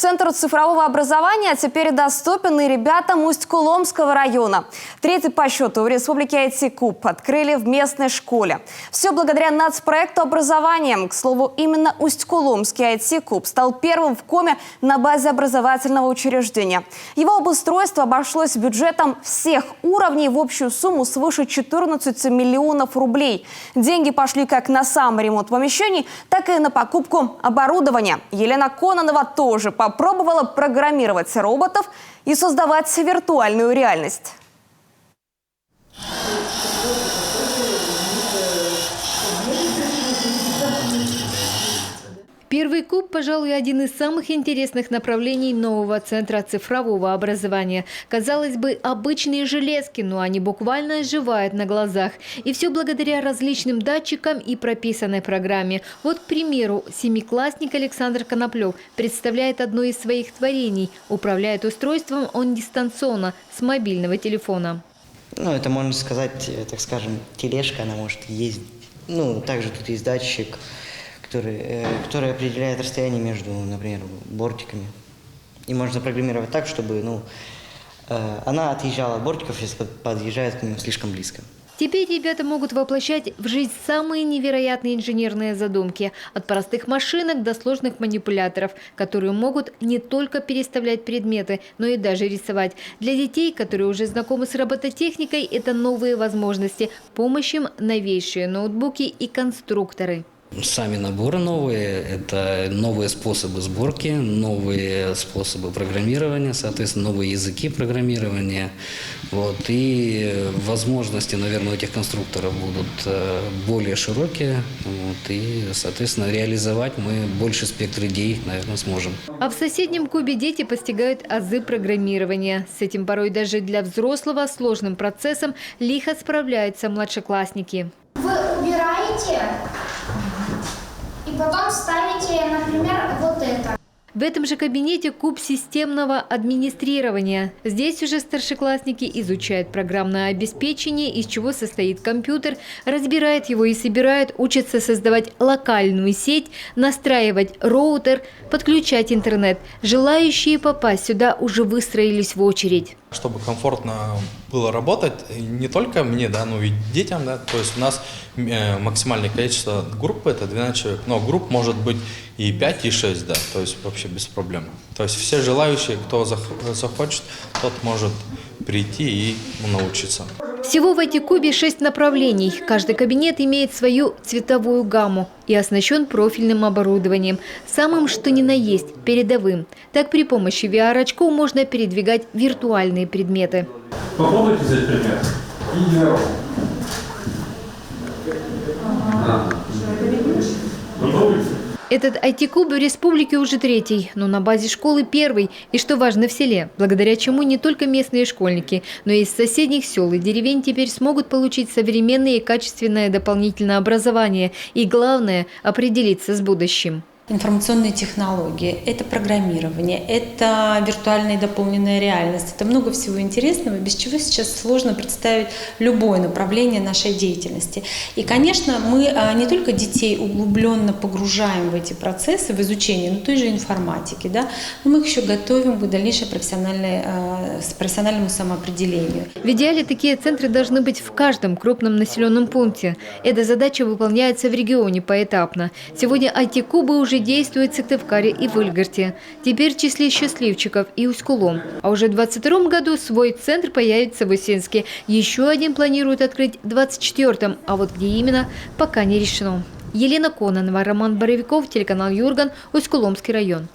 Центр цифрового образования теперь доступен и ребятам Усть-Куломского района. Третий по счету в республике IT-Куб открыли в местной школе. Все благодаря нацпроекту образования. К слову, именно Усть-Куломский IT-Куб стал первым в Коме на базе образовательного учреждения. Его обустройство обошлось бюджетом всех уровней в общую сумму свыше 14 миллионов рублей. Деньги пошли как на сам ремонт помещений, так и на покупку оборудования. Елена Кононова тоже попробовала программировать роботов и создавать виртуальную реальность. Первый куб, пожалуй, один из самых интересных направлений нового центра цифрового образования. Казалось бы, обычные железки, но они буквально оживают на глазах. И все благодаря различным датчикам и прописанной программе. Вот, к примеру, семиклассник Александр Коноплев представляет одно из своих творений. Управляет устройством он дистанционно, с мобильного телефона. Это, можно сказать, так скажем, тележка, она может ездить. Также тут есть датчик, который определяет расстояние между, например, бортиками. И можно программировать так, чтобы она отъезжала от бортиков, если подъезжает к ним слишком близко. Теперь ребята могут воплощать в жизнь самые невероятные инженерные задумки. От простых машинок до сложных манипуляторов, которые могут не только переставлять предметы, но и даже рисовать. Для детей, которые уже знакомы с робототехникой, это новые возможности. Помощь им новейшие ноутбуки и конструкторы. Сами наборы новые, это новые способы сборки, новые способы программирования, соответственно, новые языки программирования. И возможности, наверное, у этих конструкторов будут более широкие. И, соответственно, реализовать мы больше спектр идей, наверное, сможем. А в соседнем кубе дети постигают азы программирования. С этим порой даже для взрослого сложным процессом лихо справляются младшеклассники. Вы убираете и потом ставите, например, вот это. В этом же кабинете куб системного администрирования. Здесь уже старшеклассники изучают программное обеспечение, из чего состоит компьютер, разбирают его и собирают, учатся создавать локальную сеть, настраивать роутер, подключать интернет. Желающие попасть сюда уже выстроились в очередь. Чтобы комфортно было работать не только мне, но и детям. То есть у нас максимальное количество группы – это 12 человек, но групп может быть и 5, и 6, то есть вообще без проблем. То есть все желающие, кто захочет, тот может прийти и научиться. Всего в IT-кубе 6 направлений. Каждый кабинет имеет свою цветовую гамму и оснащен профильным оборудованием. Самым что ни на есть – передовым. Так при помощи VR-очков можно передвигать виртуальные предметы. Попробуйте взять предмет и не попробуйте. Этот IT-куб в республике уже третий, но на базе школы первый. И что важно, в селе, благодаря чему не только местные школьники, но и из соседних сел и деревень теперь смогут получить современное и качественное дополнительное образование. И главное – определиться с будущим. Информационные технологии, это программирование, это виртуальная и дополненная реальность. Это много всего интересного, без чего сейчас сложно представить любое направление нашей деятельности. И, конечно, мы не только детей углубленно погружаем в эти процессы, в изучение, той же информатики, но мы их еще готовим к дальнейшему профессиональному самоопределению. В идеале такие центры должны быть в каждом крупном населенном пункте. Эта задача выполняется в регионе поэтапно. Сегодня IT-кубы уже действует в Сыктывкаре и в Ильгарте. Теперь в числе счастливчиков и Усть-Кулом. А уже в 2022 году свой центр появится в Усенске. Еще один планируют открыть в 2024, а вот где именно, пока не решено. Елена Кононова, Роман Боровиков, телеканал Юрган, Усть-Куломский район.